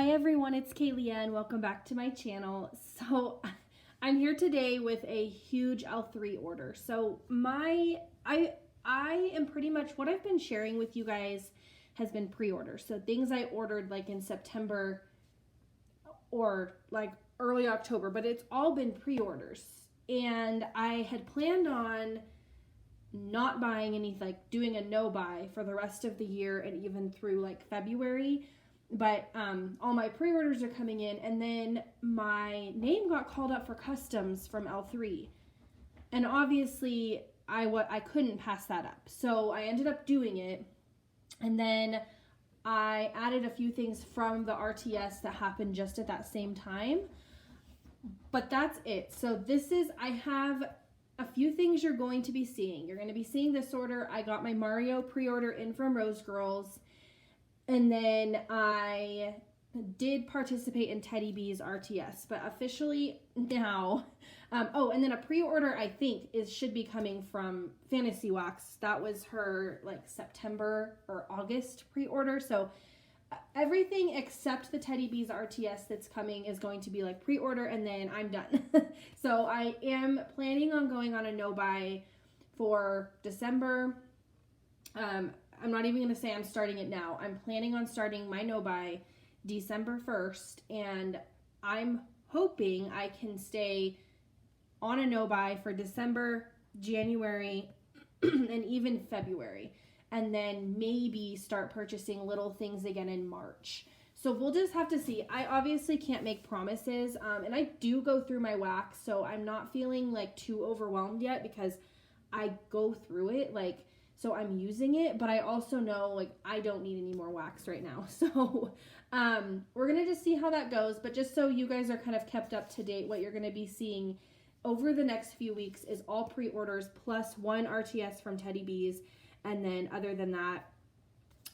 Hi everyone, it's Kaylee and welcome back to my channel. So I'm here today with a huge L3 order. So I am pretty much what I've been sharing with you guys has been pre-orders. So things I ordered like in September or like early October, but it's all been pre-orders. And I had planned on not buying any, like doing a no buy for the rest of the year and even through like February. But all my pre-orders are coming in, and then my name got called up for customs from L3. And obviously I couldn't pass that up. So I ended up doing it. And then I added a few things from the RTS that happened just at that same time. But that's it. So I have a few things you're going to be seeing. You're going to be seeing this order. I got my Mario pre-order in from Rose Girls. And then I did participate in Teddy B's RTS, but officially now, and then a pre-order I think should be coming from Fantasy Wax. That was her like September or August pre-order. So everything except the Teddy B's RTS that's coming is going to be like pre-order, and then I'm done. So I am planning on going on a no-buy for December. I'm not even going to say I'm starting it now. I'm planning on starting my no-buy December 1st, and I'm hoping I can stay on a no-buy for December, January, and even February, and then maybe start purchasing little things again in March. So we'll just have to see. I obviously can't make promises, and I do go through my wax, so I'm not feeling like too overwhelmed yet because I go through it, so I'm using it, but I also know, I don't need any more wax right now. So we're going to just see how that goes. But just so you guys are kind of kept up to date, what you're going to be seeing over the next few weeks is all pre-orders plus one RTS from Teddy B's. And then other than that,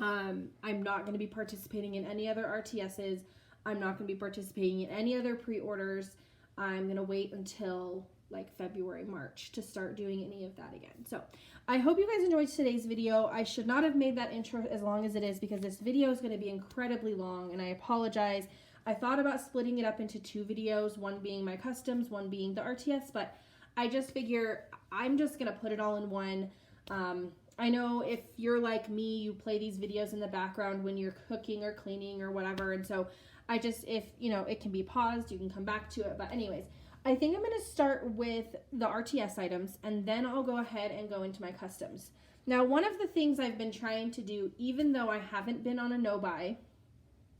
I'm not going to be participating in any other RTSs. I'm not going to be participating in any other pre-orders. I'm going to wait until February, March to start doing any of that again. So I hope you guys enjoyed today's video. I should not have made that intro as long as it is because this video is going to be incredibly long, and I apologize. I thought about splitting it up into two videos, one being my customs, one being the RTS, but I just figure I'm just going to put it all in one. I know if you're like me, you play these videos in the background when you're cooking or cleaning or whatever, and so if it can be paused, you can come back to it. But anyways, I think I'm going to start with the RTS items, and then I'll go ahead and go into my customs. Now, one of the things I've been trying to do, even though I haven't been on a no-buy,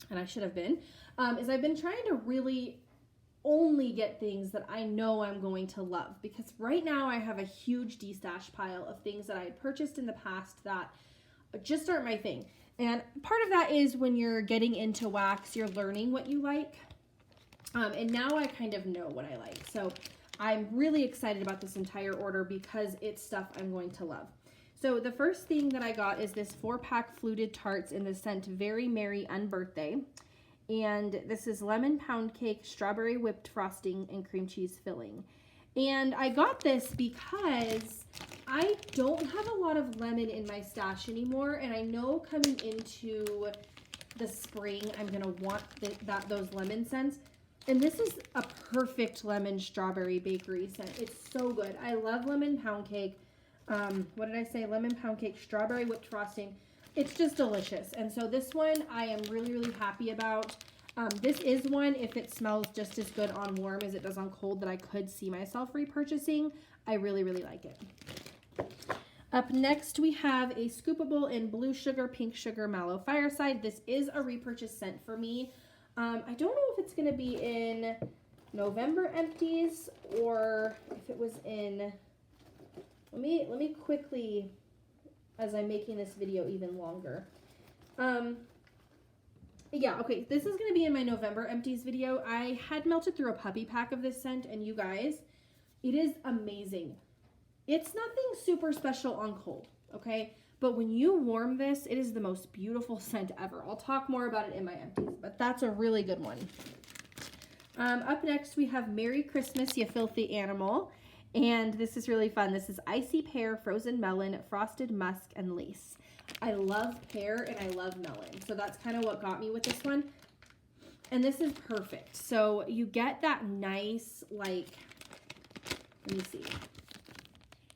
and I should have been, is I've been trying to really only get things that I know I'm going to love. Because right now I have a huge de-stash pile of things that I had purchased in the past that just aren't my thing. And part of that is when you're getting into wax, you're learning what you like. And now I kind of know what I like. So I'm really excited about this entire order because it's stuff I'm going to love. So the first thing that I got is this 4-pack fluted tarts in the scent Very Merry Unbirthday. And this is lemon pound cake, strawberry whipped frosting, and cream cheese filling. And I got this because I don't have a lot of lemon in my stash anymore. And I know coming into the spring, I'm going to want those lemon scents. And this is a perfect lemon strawberry bakery scent. It's so good. I love lemon pound cake. What did I say? Lemon pound cake, strawberry whipped frosting. It's just delicious. And so this one I am really, really happy about. This is one, if it smells just as good on warm as it does on cold, that I could see myself repurchasing. I really, really like it. Up next, we have a scoopable in blue sugar, pink sugar, mallow fireside. This is a repurchase scent for me. I don't know if it's going to be in November empties or if it was in, let me quickly, as I'm making this video even longer. Yeah, okay, this is going to be in my November empties video. I had melted through a puppy pack of this scent, and you guys, it is amazing. It's nothing super special on cold, okay? But when you warm this, it is the most beautiful scent ever. I'll talk more about it in my empties, but that's a really good one. Up next, we have Merry Christmas, You Filthy Animal. And this is really fun. This is icy pear, frozen melon, frosted musk, and lace. I love pear and I love melon. So that's kind of what got me with this one. And this is perfect. So you get that nice, like, let me see.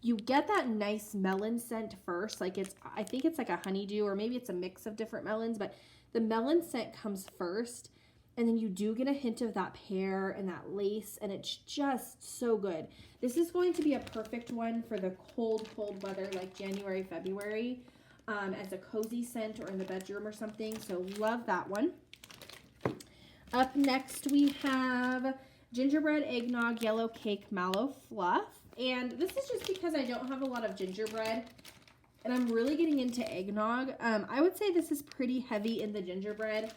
You get that nice melon scent first. Like I think it's like a honeydew, or maybe it's a mix of different melons, but the melon scent comes first. And then you do get a hint of that pear and that lace, and it's just so good. This is going to be a perfect one for the cold weather like January, February, as a cozy scent or in the bedroom or something. So love that one. Up next we have gingerbread eggnog yellow cake mallow fluff. And this is just because I don't have a lot of gingerbread and I'm really getting into eggnog. I would say this is pretty heavy in the gingerbread,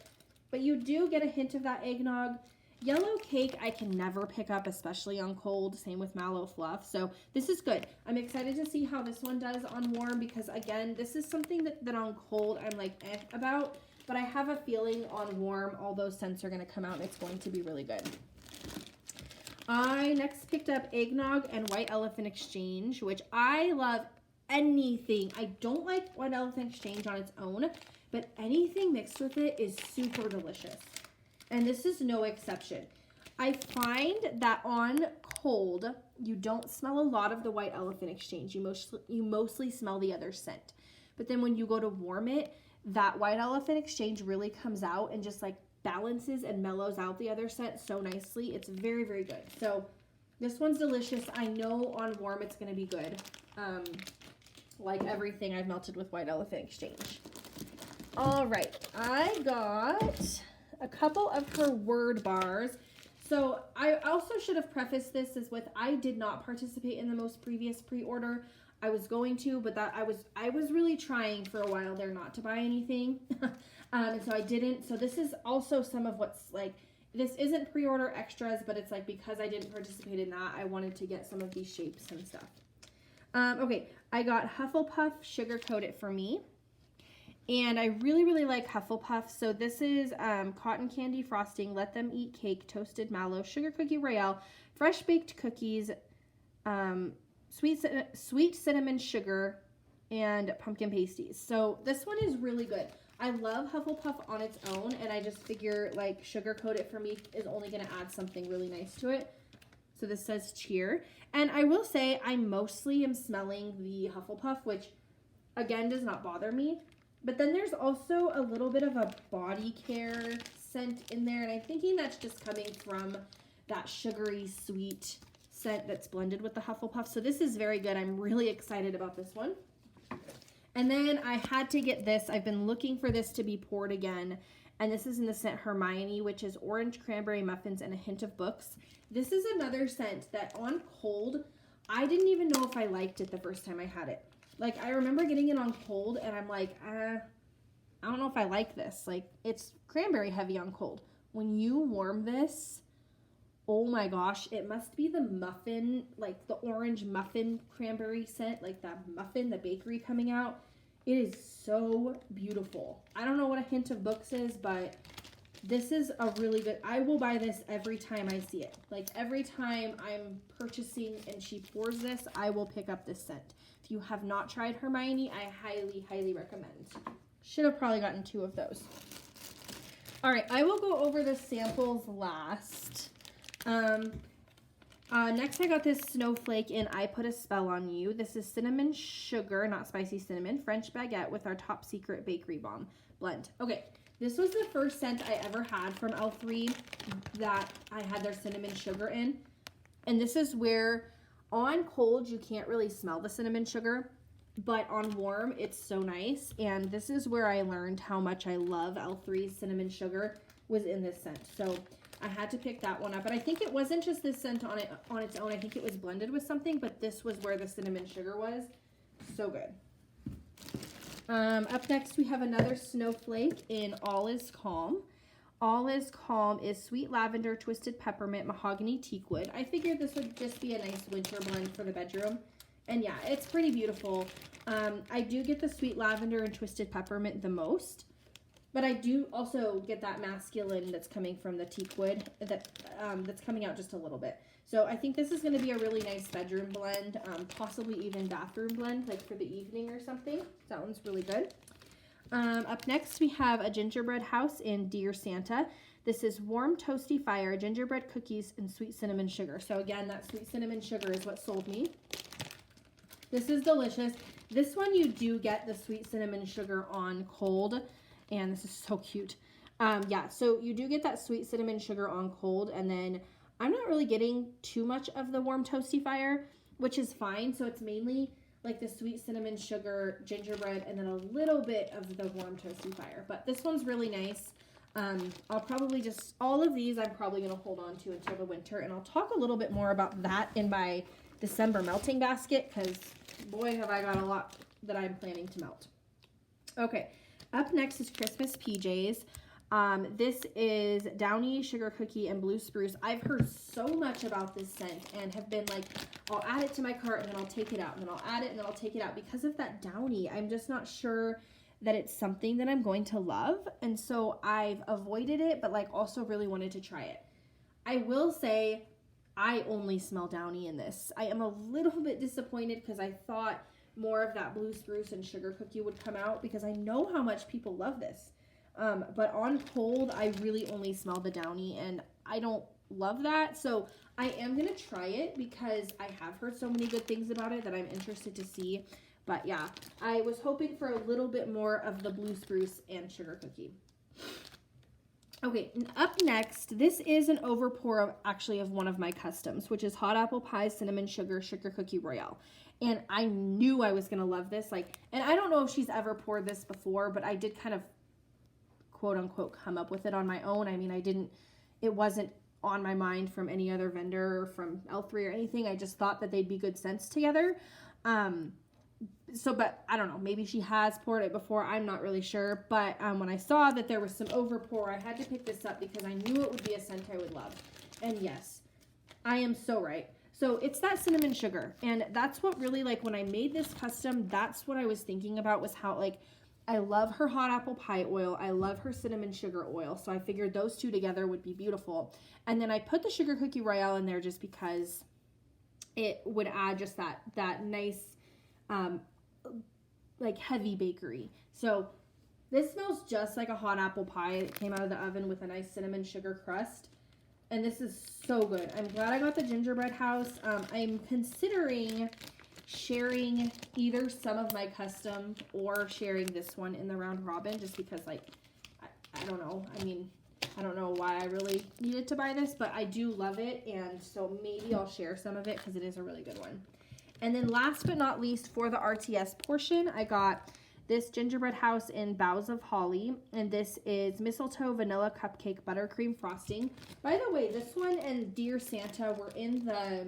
but you do get a hint of that eggnog. Yellow cake I can never pick up, especially on cold. Same with mallow fluff. So this is good. I'm excited to see how this one does on warm because, again, this is something that on cold I'm like about. But I have a feeling on warm all those scents are going to come out and it's going to be really good. I next picked up eggnog and white elephant exchange, which I love anything. I don't like white elephant exchange on its own, but anything mixed with it is super delicious. And this is no exception. I find that on cold, you don't smell a lot of the white elephant exchange. You mostly smell the other scent. But then when you go to warm it, that white elephant exchange really comes out and just like balances and mellows out the other scent so nicely. It's very, very good. So this one's delicious. I know on warm it's going to be good. Like everything I've melted with white elephant exchange. All right, I got a couple of her word bars. So I also should have prefaced this as with I did not participate in the most previous pre-order. I was going to, but that I was really trying for a while there not to buy anything. And so I didn't. So this is also some of what's like, this isn't pre-order extras, but it's like because I didn't participate in that, I wanted to get some of these shapes and stuff. Okay, I got Hufflepuff Sugar Coat It For Me. And I really, really like Hufflepuff. So this is cotton candy frosting, let them eat cake, toasted mallow, sugar cookie royale, fresh baked cookies, sweet cinnamon sugar, and pumpkin pasties. So this one is really good. I love Hufflepuff on its own, and I just figure like Sugar Coat It For Me is only going to add something really nice to it. So this says cheer. And I will say I mostly am smelling the Hufflepuff, which again does not bother me. But then there's also a little bit of a body care scent in there. And I'm thinking that's just coming from that sugary sweet scent that's blended with the Hufflepuff. So this is very good. I'm really excited about this one. And then I had to get this. I've been looking for this to be poured again. And this is in the scent Hermione, which is orange cranberry muffins and a hint of books. This is another scent that on cold, I didn't even know if I liked it the first time I had it. Like, I remember getting it on cold, and I'm like, I don't know if I like this. Like, it's cranberry heavy on cold. When you warm this, oh my gosh, it must be the muffin, like the orange muffin cranberry scent, like that muffin, the bakery coming out. It is so beautiful. I don't know what a hint of books is, but this is a really good, I will buy this every time I see it. Like, every time I'm purchasing and she pours this, I will pick up this scent. If you have not tried Hermione, I highly, highly recommend. Should have probably gotten 2 of those. All right, I will go over the samples last. Next I got this Snowflake in I Put a Spell on You. This is cinnamon sugar, not spicy cinnamon, French baguette with our top secret bakery bomb blend. Okay, this was the first scent I ever had from L3 that I had their cinnamon sugar in. And this is where on cold, you can't really smell the cinnamon sugar, but on warm, it's so nice. And this is where I learned how much I love L3's cinnamon sugar was in this scent. So I had to pick that one up. But I think it wasn't just this scent on its own. I think it was blended with something, but this was where the cinnamon sugar was. So good. Up next, we have another Snowflake in All Is Calm. All Is Calm is sweet lavender, twisted peppermint, mahogany teakwood. I figured this would just be a nice winter blend for the bedroom. And yeah, it's pretty beautiful. I do get the sweet lavender and twisted peppermint the most, but I do also get that masculine that's coming from the teakwood that's coming out just a little bit. So I think this is going to be a really nice bedroom blend, possibly even bathroom blend, like for the evening or something. Sounds really good. Up next, we have a gingerbread house in Dear Santa. This is warm toasty fire, gingerbread cookies, and sweet cinnamon sugar. So again, that sweet cinnamon sugar is what sold me. This is delicious. This one you do get the sweet cinnamon sugar on cold, and this is so cute. Yeah, so you do get that sweet cinnamon sugar on cold, and then I'm not really getting too much of the warm toasty fire, which is fine. So it's mainly like the sweet cinnamon sugar, gingerbread, and then a little bit of the warm toasty fire. But this one's really nice. I'll probably just, all of these I'm probably going to hold on to until the winter, and I'll talk a little bit more about that in my December melting basket, because boy, have I got a lot that I'm planning to melt. Okay, up next is Christmas PJs. This is Downy, Sugar Cookie, and Blue Spruce. I've heard so much about this scent and have been like, I'll add it to my cart and then I'll take it out, and then I'll add it and then I'll take it out because of that Downy. I'm just not sure that it's something that I'm going to love, and so I've avoided it, but like also really wanted to try it. I will say I only smell Downy in this. I am a little bit disappointed because I thought more of that Blue Spruce and Sugar Cookie would come out, because I know how much people love this. But on cold, I really only smell the Downy, and I don't love that. So I am going to try it because I have heard so many good things about it that I'm interested to see. But yeah, I was hoping for a little bit more of the Blue Spruce and Sugar Cookie. Okay, up next, this is an overpour of one of my customs, which is Hot Apple Pie Cinnamon Sugar Cookie Royale. And I knew I was going to love this. And I don't know if she's ever poured this before, but I did kind of quote unquote come up with it on my own. I mean, it wasn't on my mind from any other vendor or from L3 or anything. I just thought that they'd be good scents together. But I don't know, maybe she has poured it before. I'm not really sure. But when I saw that there was some overpour, I had to pick this up because I knew it would be a scent I would love. And yes, I am so right. So it's that cinnamon sugar. And that's what really, like, when I made this custom, that's what I was thinking about, was how, like, I love her hot apple pie oil. I love her cinnamon sugar oil. So I figured those two together would be beautiful. And then I put the Sugar Cookie Royale in there just because it would add just that nice, like, heavy bakery. So this smells just like a hot apple pie that came out of the oven with a nice cinnamon sugar crust. And this is so good. I'm glad I got the gingerbread house. I'm considering sharing either some of my custom or sharing this one in the round robin, just because, like, I don't know. I mean, I don't know why I really needed to buy this, but I do love it, and so maybe I'll share some of it because it is a really good one. And then last but not least, for the RTS portion, I got this gingerbread house in Boughs of Holly, and this is mistletoe vanilla cupcake buttercream frosting. By the way, this one and Dear Santa were in the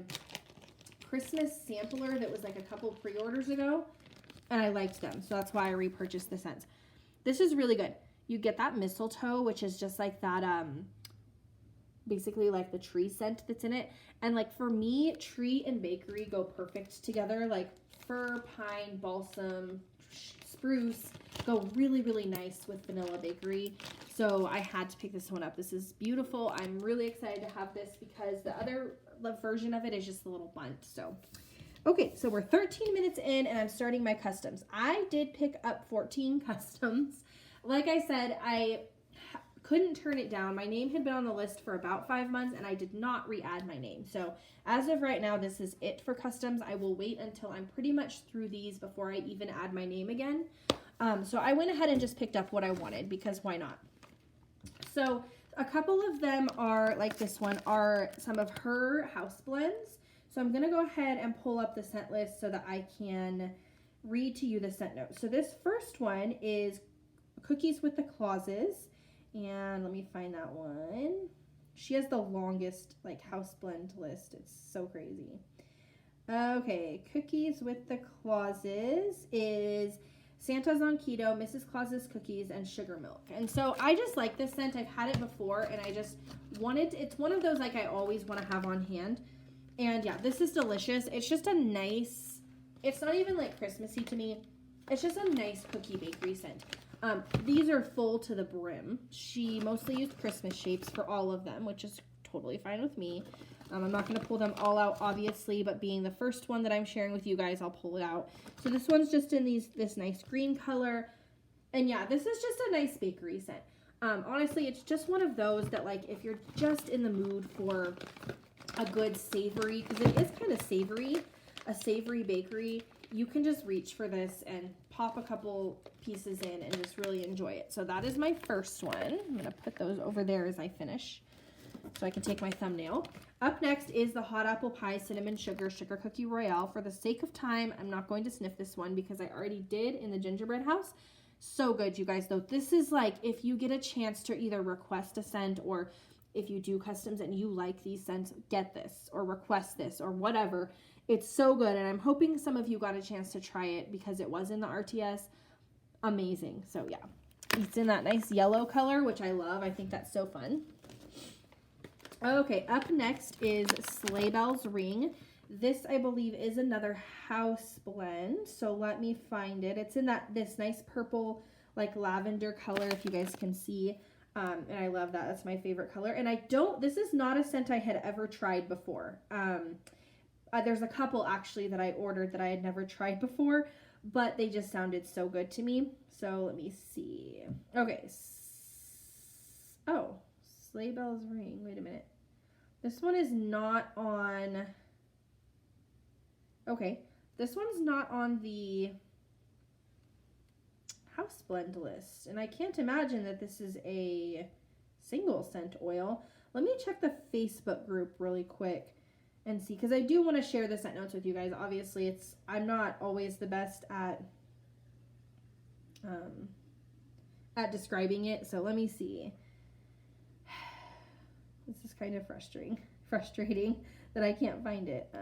Christmas sampler that was like a couple pre-orders ago, and I liked them, so that's why I repurchased the scents. This is really good. You get that mistletoe, which is just like that, basically like the tree scent that's in it. And like for me, tree and bakery go perfect together. Like fir, pine, balsam, spruce go really, really nice with vanilla bakery. So I had to pick this one up. This is beautiful. I'm really excited to have this because the other version of it is just a little bunt. So, okay, so we're 13 minutes in and I'm starting my customs. I did pick up 14 customs. Like I said, I couldn't turn it down. My name had been on the list for about 5 months and I did not re-add my name. So as of right now, this is it for customs. I will wait until I'm pretty much through these before I even add my name again. So I went ahead and just picked up what I wanted because why not? So a couple of them are, like this one, are some of her house blends. So I'm going to go ahead and pull up the scent list so that I can read to you the scent notes. So this first one is Cookies with the Clauses. And let me find that one. She has the longest, like, house blend list. It's so crazy. Okay, Cookies with the Clauses is Santa's on Keto, Mrs. Claus's Cookies, and Sugar Milk. And so I just like this scent. I've had it before, and I just wanted, it's one of those, like, I always want to have on hand. And yeah, this is delicious. It's just a nice, it's not even, like, Christmassy to me. It's just a nice cookie bakery scent. These are full to the brim. She mostly used Christmas shapes for all of them, which is totally fine with me. I'm not going to pull them all out, obviously, but being the first one that I'm sharing with you guys, I'll pull it out. So this one's just in this nice green color. And yeah, this is just a nice bakery scent. Honestly, it's just one of those that, like, if you're just in the mood for a good savory, because it is kind of savory, a savory bakery, you can just reach for this and pop a couple pieces in and just really enjoy it. So that is my first one. I'm going to put those over there as I finish so I can take my thumbnail. Up next is the Hot Apple Pie Cinnamon Sugar Cookie Royale. For the sake of time, I'm not going to sniff this one because I already did in the gingerbread house. So good, you guys, though. This is like, if you get a chance to either request a scent, or if you do customs and you like these scents, get this or request this or whatever. It's so good, and I'm hoping some of you got a chance to try it because it was in the RTS. Amazing. So yeah, it's in that nice yellow color, which I love. I think that's so fun. Okay, up next is Sleigh Bells Ring. This, I believe, is another house blend. So let me find it. It's in this nice purple, like lavender color, if you guys can see. And I love that. That's my favorite color. And this is not a scent I had ever tried before. There's a couple actually that I ordered that I had never tried before, but they just sounded so good to me. So let me see. Okay. Oh, Sleigh Bells Ring. Wait a minute. This one is not on. Okay. This one's not on the house blend list. And I can't imagine that this is a single scent oil. Let me check the Facebook group really quick and see, because I do want to share the scent notes with you guys. Obviously, I'm not always the best at describing it, so let me see. This is kind of frustrating that I can't find it.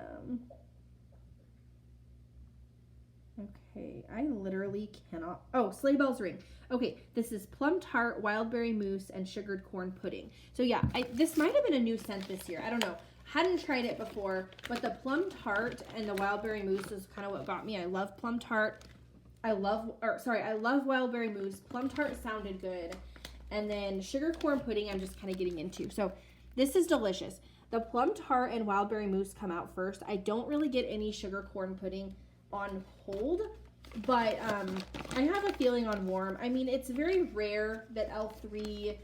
Okay, I literally cannot. Oh, Sleigh Bells Ring. Okay, this is plum tart, wild berry mousse, and sugared corn pudding. So yeah, this might have been a new scent this year. I don't know. Hadn't tried it before, but the plum tart and the wild berry mousse is kind of what got me. I love plum tart. I love wild berry mousse. Plum tart sounded good. And then sugar corn pudding I'm just kind of getting into. So this is delicious. The plum tart and wild berry mousse come out first. I don't really get any sugar corn pudding on hold, but I have a feeling on warm. I mean, it's very rare that L3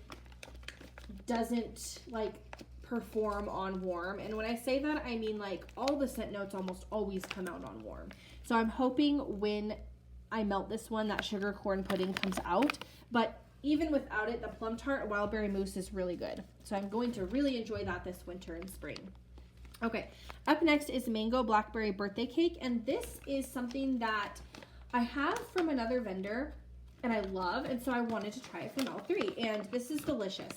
doesn't like perform on warm, and when I say that, I mean like all the scent notes almost always come out on warm. So I'm hoping when I melt this one that sugar corn pudding comes out, but even without it, the plum tart and wild berry mousse is really good. So I'm going to really enjoy that this winter and spring. Okay, up next is Mango Blackberry Birthday Cake, and this is something that I have from another vendor and I love, and so I wanted to try it from L3, and this is delicious.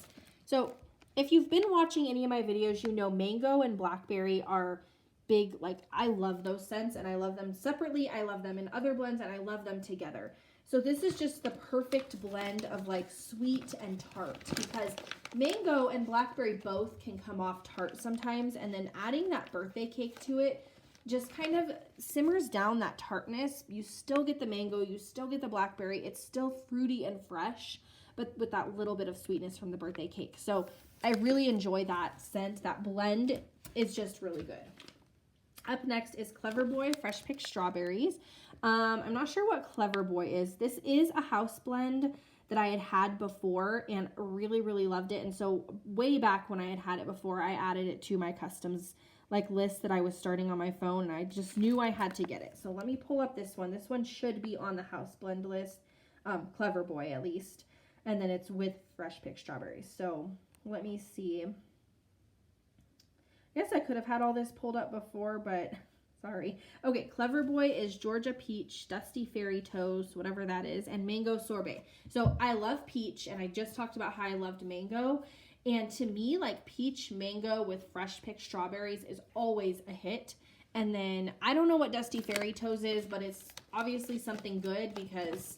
So if you've been watching any of my videos, you know mango and blackberry are big. Like, I love those scents, and I love them separately. I love them in other blends, and I love them together. So this is just the perfect blend of like sweet and tart, because mango and blackberry both can come off tart sometimes, and then adding that birthday cake to it just kind of simmers down that tartness. You still get the mango, you still get the blackberry. It's still fruity and fresh, but with that little bit of sweetness from the birthday cake. So I really enjoy that scent. That blend is just really good. Up next is Clever Boy Fresh Picked Strawberries. I'm not sure what Clever Boy is. This is a house blend that I had before and really, really loved it. And so way back when I had it before, I added it to my customs like list that I was starting on my phone, and I just knew I had to get it. So let me pull up this one. This one should be on the house blend list, Clever Boy at least. And then it's with fresh picked strawberries. So let me see. I guess I could have had all this pulled up before, but sorry. Okay, Clever Boy is Georgia Peach, Dusty Fairy Toast, whatever that is, and Mango Sorbet. So I love peach, and I just talked about how I loved mango. And to me, like peach mango with fresh picked strawberries is always a hit. And then I don't know what Dusty Fairy Toast is, but it's obviously something good because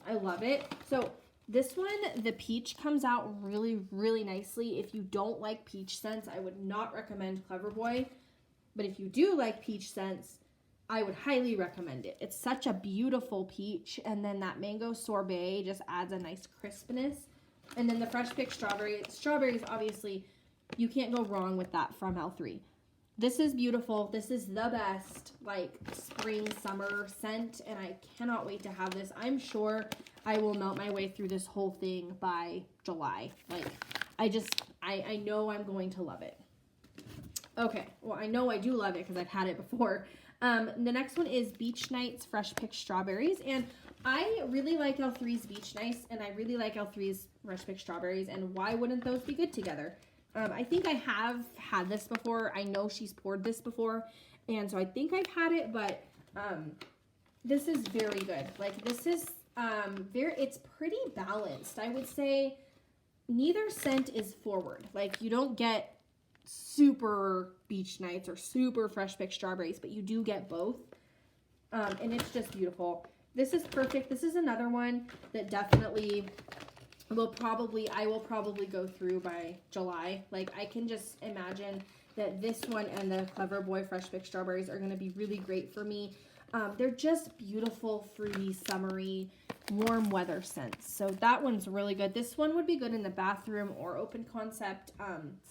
I love it. So this one, the peach comes out really, really nicely. If you don't like peach scents, I would not recommend Clever Boy. But if you do like peach scents, I would highly recommend it. It's such a beautiful peach. And then that mango sorbet just adds a nice crispness. And then the fresh picked strawberries, obviously, you can't go wrong with that from L3. This is beautiful. This is the best, like, spring, summer scent, and I cannot wait to have this. I'm sure I will melt my way through this whole thing by July. Like, I know I'm going to love it. Okay, well, I know I do love it because I've had it before. The next one is Beach Nights Fresh Picked Strawberries, and I really like L3's Beach Nights, and I really like L3's Fresh Picked Strawberries, and why wouldn't those be good together? I think I have had this before. I know she's poured this before, and so I think I've had it, but this is very good. Like, this is it's pretty balanced. I would say neither scent is forward. Like, you don't get super Beach Nights or super Fresh Picked Strawberries, but you do get both, and it's just beautiful. This is perfect. This is another one that definitely I will probably go through by July. Like, I can just imagine that this one and the Clever Boy Fresh Picked Strawberries are going to be really great for me. They're just beautiful, fruity, summery, warm weather scents. So that one's really good. This one would be good in the bathroom or open concept.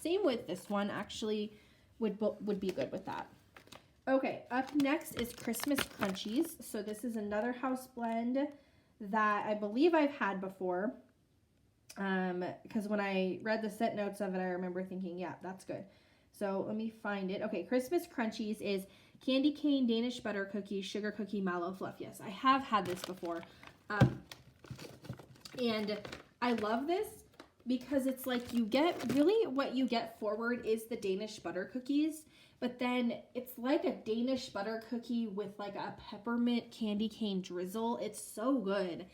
Same with this one, actually, would be good with that. Okay, up next is Christmas Crunchies. So this is another house blend that I believe I've had before. Because when I read the scent notes of it, I remember thinking, yeah, that's good. So let me find it. Okay, Christmas Crunchies is candy cane, Danish butter cookie, sugar cookie, mallow fluff. Yes, I have had this before. And I love this because it's like you get, really what you get forward is the Danish butter cookies, but then it's like a Danish butter cookie with like a peppermint candy cane drizzle. It's so good.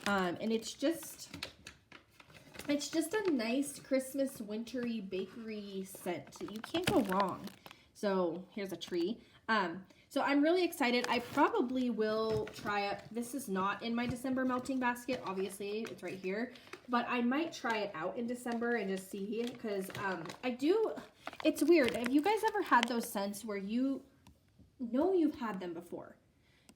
And it's just a nice Christmas wintry bakery scent. You can't go wrong. So here's a tree. So I'm really excited. I probably will try it. This is not in my December melting basket. Obviously, it's right here. But I might try it out in December and just see, because it's weird. Have you guys ever had those scents where you know you've had them before?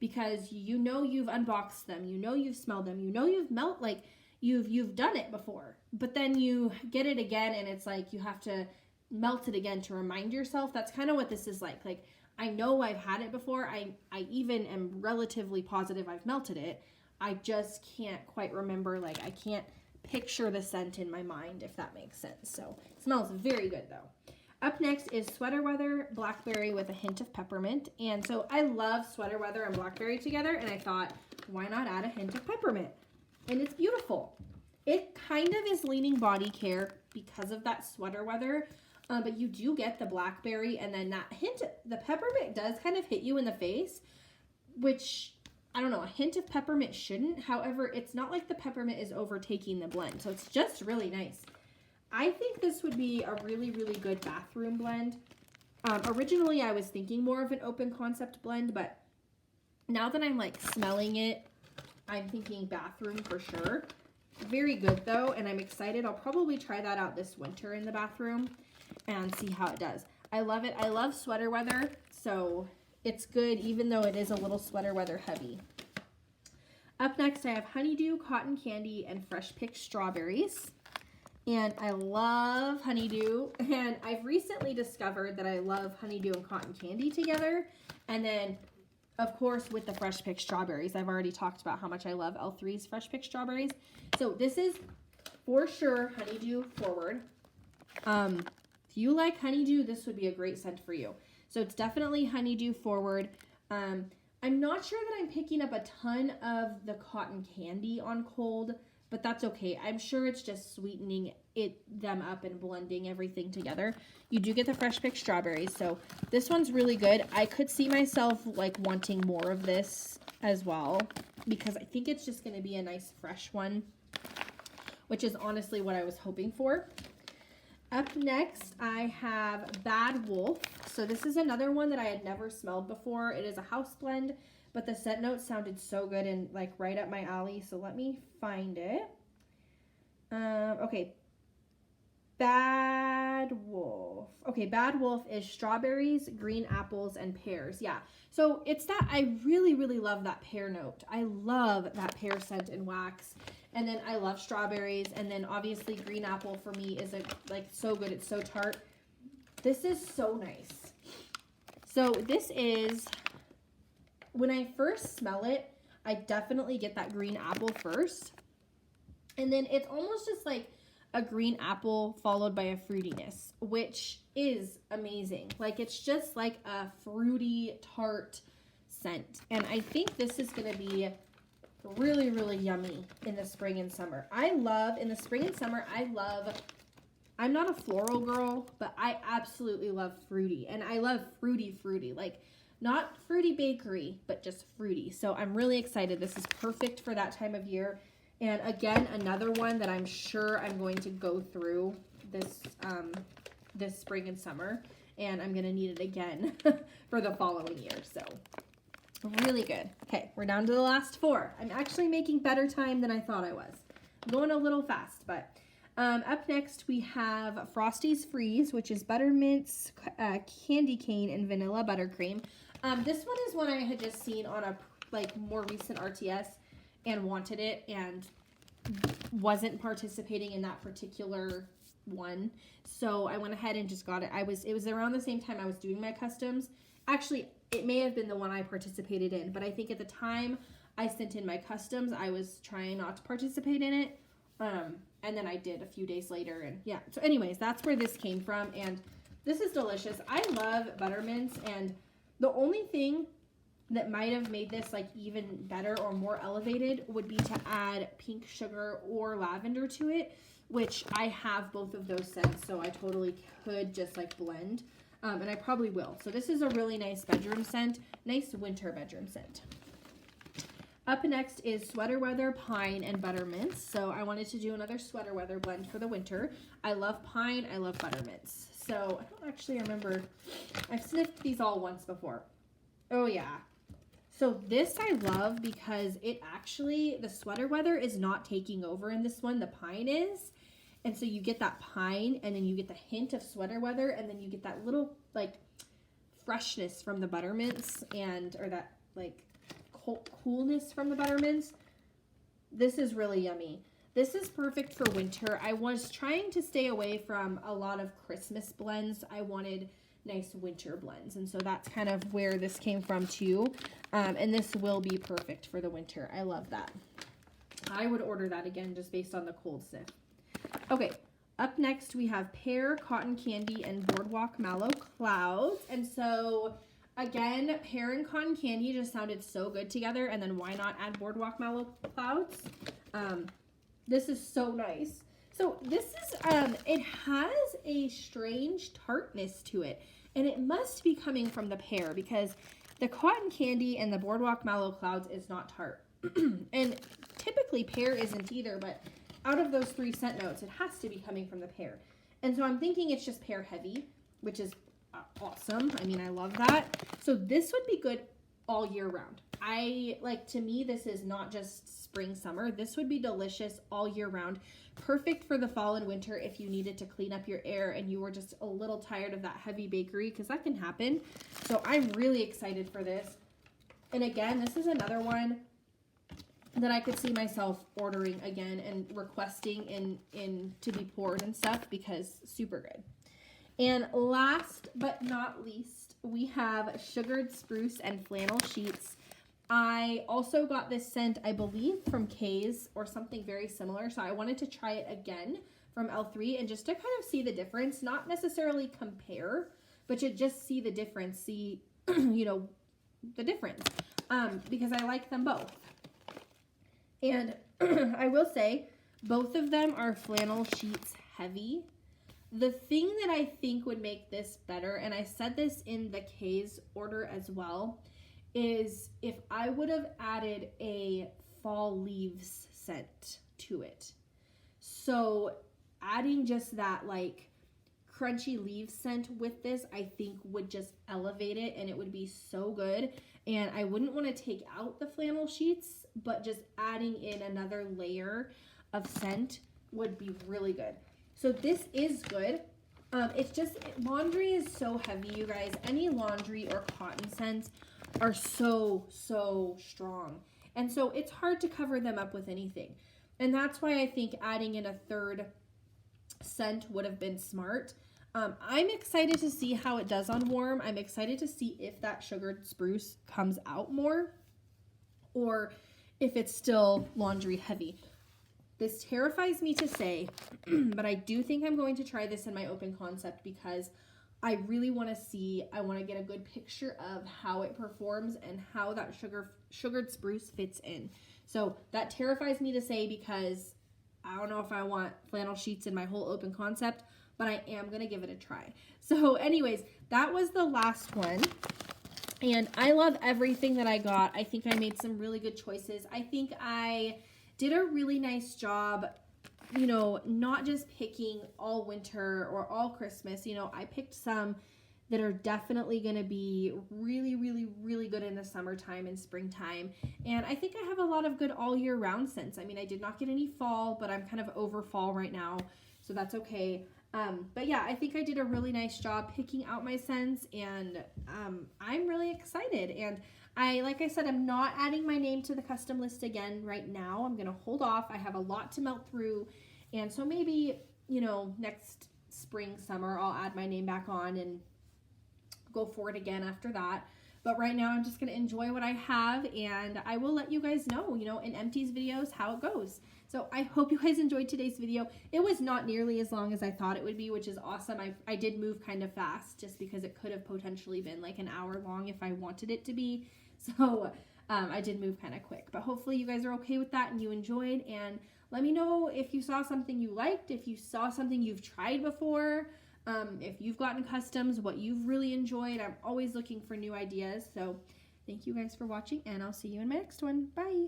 Because you know you've unboxed them. You know you've smelled them. You know you've done it before, but then you get it again and it's like you have to melt it again to remind yourself. That's kind of what this is like. Like, I know I've had it before. I even am relatively positive I've melted it. I just can't quite remember. Like, I can't picture the scent in my mind, if that makes sense. So it smells very good though. Up next is Sweater Weather Blackberry with a hint of peppermint. And so I love Sweater Weather and Blackberry together, and I thought, why not add a hint of peppermint? And it's beautiful. It kind of is leaning body care because of that Sweater Weather, but you do get the blackberry, and then that hint, the peppermint does kind of hit you in the face, which, I don't know, a hint of peppermint shouldn't. However, it's not like the peppermint is overtaking the blend, so it's just really nice. I think this would be a really, really good bathroom blend. Originally, I was thinking more of an open concept blend, but now that I'm like smelling it, I'm thinking bathroom for sure. Very good though, and I'm excited. I'll probably try that out this winter in the bathroom and see how it does. I love it. I love Sweater Weather, so it's good even though it is a little Sweater Weather heavy. Up next, I have Honeydew, Cotton Candy, and Fresh Picked Strawberries. And I love Honeydew, and I've recently discovered that I love Honeydew and Cotton Candy together. And then, of course, with the Fresh Picked Strawberries, I've already talked about how much I love L3's Fresh Picked Strawberries. So this is for sure Honeydew forward. If you like Honeydew, this would be a great scent for you. So it's definitely Honeydew forward. I'm not sure that I'm picking up a ton of the Cotton Candy on cold, but that's okay. I'm sure it's just sweetening them up and blending everything together. You do get the Fresh Picked Strawberries, so this one's really good. I could see myself like wanting more of this as well, because I think it's just going to be a nice fresh one, which is honestly what I was hoping for. Up next, I have Bad Wolf. So this is another one that I had never smelled before. It is a house blend, but the scent notes sounded so good and like right up my alley. So let me find it. Okay. Bad Wolf. Okay, Bad Wolf is strawberries, green apples, and pears. Yeah. So it's that, I really, really love that pear note. I love that pear scent and wax. And then I love strawberries. And then obviously green apple for me is like so good. It's so tart. This is so nice. So this is, when I first smell it, I definitely get that green apple first. And then it's almost just like a green apple followed by a fruitiness, which is amazing. Like, it's just like a fruity tart scent. And I think this is going to be really, really yummy in the spring and summer. In the spring and summer, I'm not a floral girl, but I absolutely love fruity. And I love fruity, like not fruity bakery, but just fruity. So I'm really excited. This is perfect for that time of year. And again, another one that I'm sure I'm going to go through this this spring and summer, and I'm going to need it again for the following year. So really good. Okay, we're down to the last 4. I'm actually making better time than I thought I was. I'm going a little fast, but up next we have Frosty's Freeze, which is buttermints, candy cane, and vanilla buttercream. This one is one I had just seen on a more recent RTS and wanted it and wasn't participating in that particular one. So I went ahead and just got it. It was around the same time I was doing my customs. Actually, it may have been the one I participated in, but I think at the time I sent in my customs, I was trying not to participate in it. And then I did a few days later, and yeah. So anyways, that's where this came from, and this is delicious. I love buttermints, and the only thing that might have made this even better or more elevated would be to add pink sugar or lavender to it, which I have both of those scents, so I totally could just blend, and I probably will. So this is a really nice bedroom scent, nice winter bedroom scent. Up next is Sweater Weather, Pine, and Buttermints. So I wanted to do another Sweater Weather blend for the winter. I love pine, I love buttermints. So I don't actually remember, I've sniffed these all once before. Oh yeah. So this I love because the Sweater Weather is not taking over in this one, the pine is. And so you get that pine, and then you get the hint of Sweater Weather, and then you get that little freshness from the buttermints, or that coolness from the buttermints. This is really yummy. This is perfect for winter. I was trying to stay away from a lot of Christmas blends. I wanted nice winter blends, and so that's kind of where this came from too. And this will be perfect for the winter. I love that. I would order that again just based on the cold sniff. Okay, up next we have Pear, Cotton Candy, and Boardwalk Mallow Clouds. And so again, pear and cotton candy just sounded so good together, and then why not add Boardwalk Mallow Clouds? This is so nice. So this is, it has a strange tartness to it, and it must be coming from the pear because the cotton candy and the Boardwalk Mallow Clouds is not tart. And typically pear isn't either, but out of those 3 scent notes, it has to be coming from the pear. And so I'm thinking it's just pear heavy, which is awesome. I mean, I love that. So this would be good all year round. To me, this is not just spring, summer. This would be delicious all year round. Perfect for the fall and winter if you needed to clean up your air and you were just a little tired of that heavy bakery, because that can happen. So I'm really excited for this. And again, this is another one that I could see myself ordering again and requesting in to be poured and stuff, because super good. And last but not least, we have Sugared Spruce and Flannel Sheets. I also got this scent, I believe, from Kay's or something very similar. So I wanted to try it again from L3 and just to kind of see the difference. Not necessarily compare, but to just see the difference. See, the difference. Because I like them both. And I will say, both of them are flannel sheets heavy. The thing that I think would make this better, and I said this in the Kay's order as well, is if I would have added a fall leaves scent to it. So adding just that crunchy leaves scent with this, I think would just elevate it, and it would be so good. And I wouldn't want to take out the flannel sheets, but just adding in another layer of scent would be really good. So this is good. It's just, laundry is so heavy, you guys. Any laundry or cotton scents are so strong. And so it's hard to cover them up with anything. And that's why I think adding in a third scent would have been smart. I'm excited to see how it does on warm. I'm excited to see if that sugared spruce comes out more or if it's still laundry heavy. This terrifies me to say, but I do think I'm going to try this in my open concept because I really want to see, I want to get a good picture of how it performs and how that sugared spruce fits in. So that terrifies me to say because I don't know if I want flannel sheets in my whole open concept, but I am going to give it a try. So anyways, that was the last one. And I love everything that I got. I think I made some really good choices. I think I did a really nice job, you know, not just picking all winter or all Christmas. You know, I picked some that are definitely going to be really, really, really good in the summertime and springtime. And I think I have a lot of good all year round scents. I mean, I did not get any fall, but I'm kind of over fall right now, so that's okay. But yeah, I think I did a really nice job picking out my scents, and I'm really excited. And like I said, I'm not adding my name to the custom list again right now. I'm going to hold off. I have a lot to melt through. And so maybe, you know, next spring, summer, I'll add my name back on and go for it again after that. But right now I'm just going to enjoy what I have, and I will let you guys know, you know, in empties videos how it goes. So I hope you guys enjoyed today's video. It was not nearly as long as I thought it would be, which is awesome. I did move kind of fast just because it could have potentially been like an hour long if I wanted it to be. So I did move kind of quick, but hopefully you guys are okay with that and you enjoyed. And let me know if you saw something you liked, if you saw something you've tried before, if you've gotten customs, what you've really enjoyed. I'm always looking for new ideas. So thank you guys for watching, and I'll see you in my next one. Bye.